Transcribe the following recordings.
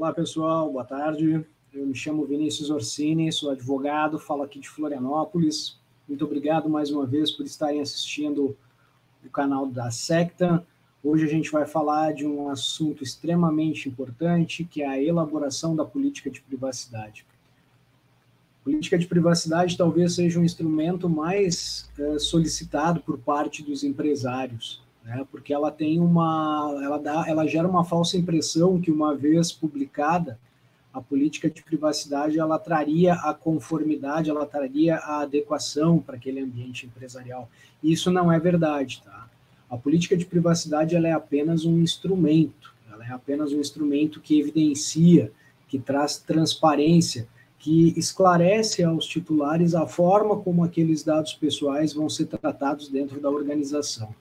Olá, pessoal, boa tarde. Eu me chamo Vinícius Orsini, sou advogado, falo aqui de Florianópolis. Muito obrigado mais uma vez por estarem assistindo o canal da Secta. Hoje a gente vai falar de um assunto extremamente importante, que é a elaboração da política de privacidade. Política de privacidade talvez seja um instrumento mais solicitado por parte dos empresários, né? Porque ela tem ela gera uma falsa impressão que, uma vez publicada, a política de privacidade ela traria a conformidade, ela traria a adequação para aquele ambiente empresarial. Isso não é verdade, tá? A política de privacidade ela é apenas um instrumento, ela é apenas um instrumento que evidencia, que traz transparência, que esclarece aos titulares a forma como aqueles dados pessoais vão ser tratados dentro da organização.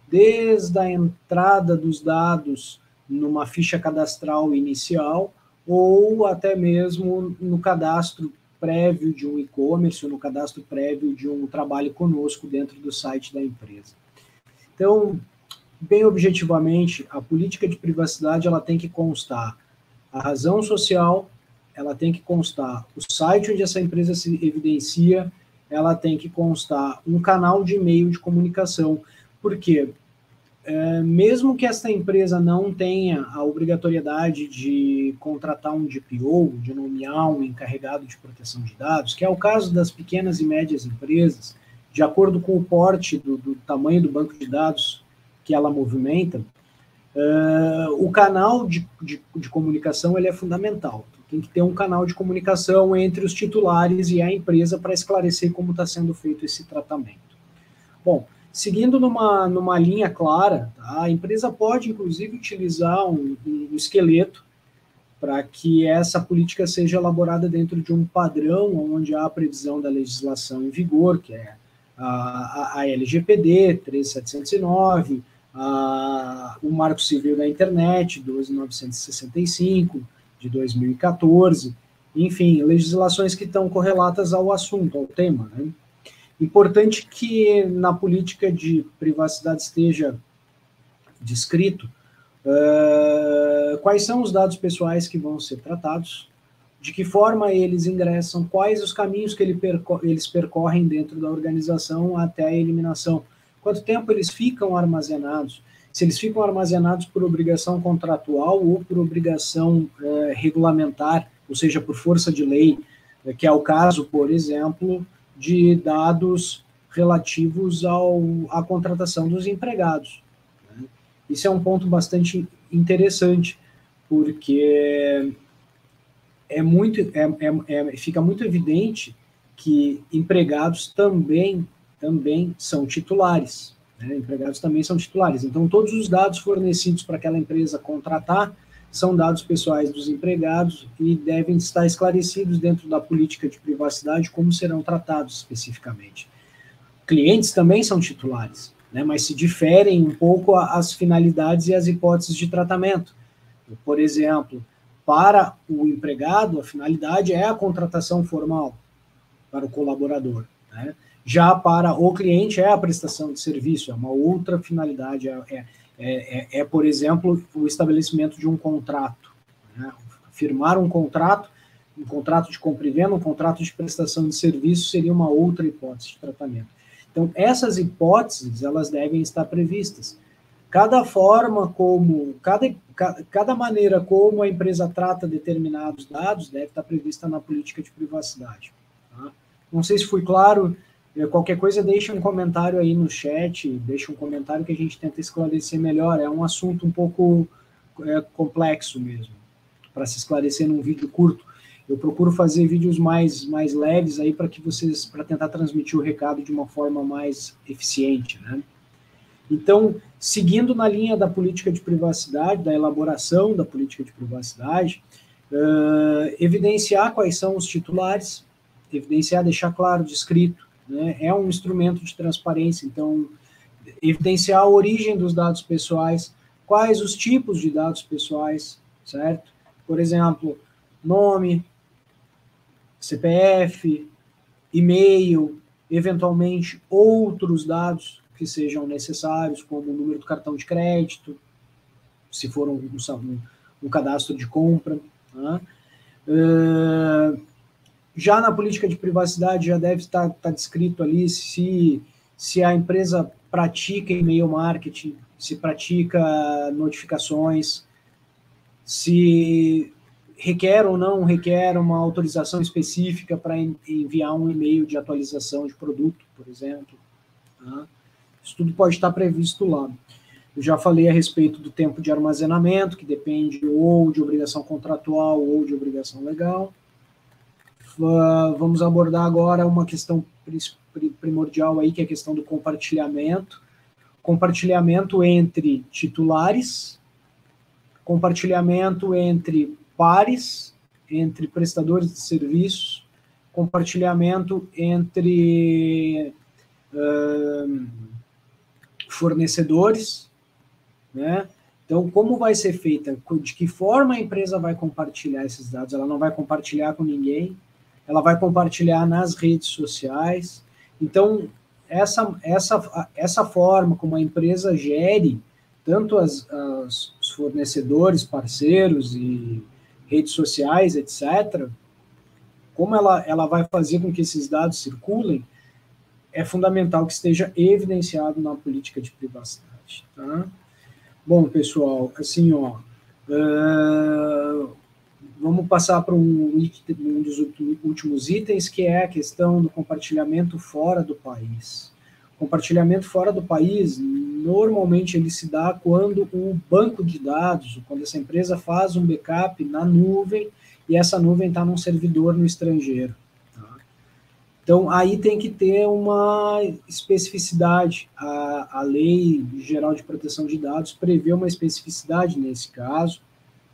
Desde a entrada dos dados numa ficha cadastral inicial, ou até mesmo no cadastro prévio de um e-commerce, ou no cadastro prévio de um trabalho conosco dentro do site da empresa. Então, bem objetivamente, a política de privacidade ela tem que constar a razão social, ela tem que constar o site onde essa empresa se evidencia, ela tem que constar um canal de e-mail de comunicação, porque mesmo que essa empresa não tenha a obrigatoriedade de contratar um DPO, de nomear um encarregado de proteção de dados, que é o caso das pequenas e médias empresas, de acordo com o porte do tamanho do banco de dados que ela movimenta, o canal de comunicação ele é fundamental. Tem que ter um canal de comunicação entre os titulares e a empresa para esclarecer como está sendo feito esse tratamento. Bom, seguindo numa linha clara, tá? A empresa pode, inclusive, utilizar um esqueleto para que essa política seja elaborada dentro de um padrão onde há a previsão da legislação em vigor, que é a LGPD 13709, o Marco Civil da Internet 12965, de 2014, enfim, legislações que estão correlatas ao assunto, ao tema, né? Importante que na política de privacidade esteja descrito quais são os dados pessoais que vão ser tratados, de que forma eles ingressam, quais os caminhos que eles percorrem dentro da organização até a eliminação, quanto tempo eles ficam armazenados, se eles ficam armazenados por obrigação contratual ou por obrigação regulamentar, ou seja, por força de lei, que é o caso, por exemplo, de dados relativos à contratação dos empregados. Né? Isso é um ponto bastante interessante, porque fica muito evidente que empregados também são titulares. Né? Empregados também são titulares. Então, todos os dados fornecidos para aquela empresa contratar são dados pessoais dos empregados e devem estar esclarecidos dentro da política de privacidade como serão tratados especificamente. Clientes também são titulares, né? Mas se diferem um pouco as finalidades e as hipóteses de tratamento. Por exemplo, para o empregado, a finalidade é a contratação formal para o colaborador, né? Já para o cliente é a prestação de serviço, é uma outra finalidade, por exemplo, o estabelecimento de um contrato, né? Firmar um contrato de compra e venda, um contrato de prestação de serviço seria uma outra hipótese de tratamento. Então, essas hipóteses, elas devem estar previstas. Cada maneira como a empresa trata determinados dados deve estar prevista na política de privacidade. Tá? Não sei se fui claro. Qualquer coisa, deixa um comentário aí no chat, deixa um comentário que a gente tenta esclarecer melhor. É um assunto um pouco complexo mesmo, para se esclarecer num vídeo curto. Eu procuro fazer vídeos mais leves aí para tentar transmitir o recado de uma forma mais eficiente, né? Então, seguindo na linha da política de privacidade, da elaboração da política de privacidade, evidenciar quais são os titulares, deixar claro, descrito, né? É um instrumento de transparência, então, evidenciar a origem dos dados pessoais, quais os tipos de dados pessoais, certo? Por exemplo, nome, CPF, e-mail, eventualmente outros dados que sejam necessários, como o número do cartão de crédito, se for um cadastro de compra, Tá? Já na política de privacidade já deve estar descrito ali se a empresa pratica e-mail marketing, se pratica notificações, se requer ou não requer uma autorização específica para enviar um e-mail de atualização de produto, por exemplo. Tá? Isso tudo pode estar previsto lá. Eu já falei a respeito do tempo de armazenamento, que depende ou de obrigação contratual ou de obrigação legal. Vamos abordar agora uma questão primordial aí, que é a questão do compartilhamento. Compartilhamento entre titulares, compartilhamento entre pares, entre prestadores de serviços, compartilhamento entre fornecedores, né? Então, como vai ser feita? De que forma a empresa vai compartilhar esses dados? Ela não vai compartilhar com ninguém, ela vai compartilhar nas redes sociais. Então, essa forma como a empresa gere tanto os fornecedores, parceiros e redes sociais, etc., como ela vai fazer com que esses dados circulem, é fundamental que esteja evidenciado na política de privacidade. Tá? Bom, pessoal, assim, ó, vamos passar para um dos últimos itens, que é a questão do compartilhamento fora do país. Compartilhamento fora do país, normalmente ele se dá quando o banco de dados, quando essa empresa faz um backup na nuvem e essa nuvem está num servidor no estrangeiro. Tá? Então, aí tem que ter uma especificidade. A Lei Geral de Proteção de Dados prevê uma especificidade nesse caso.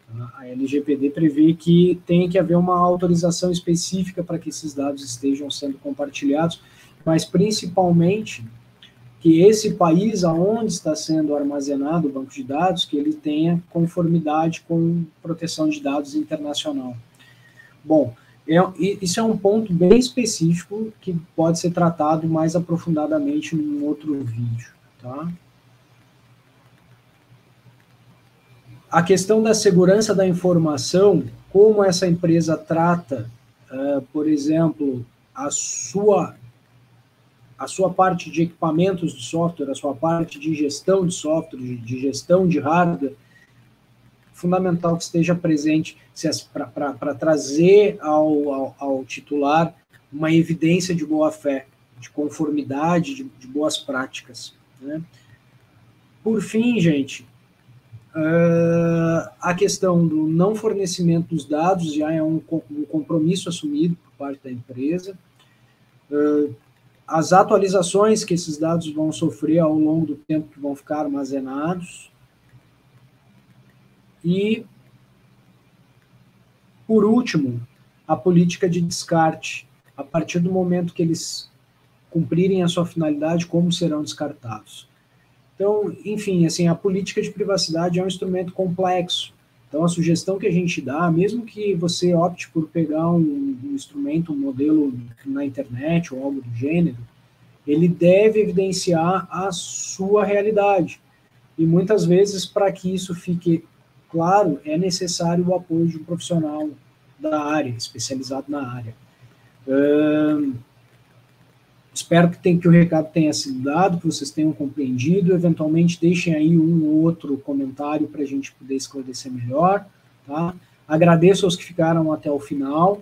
Tá? A LGPD prevê que tem que haver uma autorização específica para que esses dados estejam sendo compartilhados, mas principalmente que esse país aonde está sendo armazenado o banco de dados, que ele tenha conformidade com proteção de dados internacional. Bom, isso é um ponto bem específico que pode ser tratado mais aprofundadamente num outro vídeo, tá? A questão da segurança da informação, como essa empresa trata, por exemplo, a sua parte de equipamentos de software, a sua parte de gestão de software, de gestão de hardware, fundamental que esteja presente para trazer ao titular uma evidência de boa-fé, de conformidade, de boas práticas. Né? Por fim, gente, a questão do não fornecimento dos dados já é um compromisso assumido por parte da empresa. As atualizações que esses dados vão sofrer ao longo do tempo que vão ficar armazenados. E, por último, a política de descarte. A partir do momento que eles cumprirem a sua finalidade, como serão descartados. Então, enfim, assim, a política de privacidade é um instrumento complexo. Então, a sugestão que a gente dá, mesmo que você opte por pegar um instrumento, um modelo na internet ou algo do gênero, ele deve evidenciar a sua realidade. E muitas vezes, para que isso fique claro, é necessário o apoio de um profissional da área, especializado na área. Espero que o recado tenha sido dado, que vocês tenham compreendido. Eventualmente, deixem aí um ou outro comentário para a gente poder esclarecer melhor. Tá? Agradeço aos que ficaram até o final.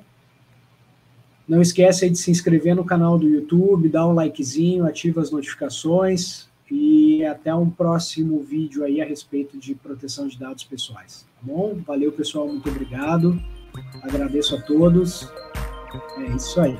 Não esquece aí de se inscrever no canal do YouTube, dar um likezinho, ativa as notificações e até um próximo vídeo aí a respeito de proteção de dados pessoais. Tá bom? Valeu, pessoal, muito obrigado. Agradeço a todos. É isso aí.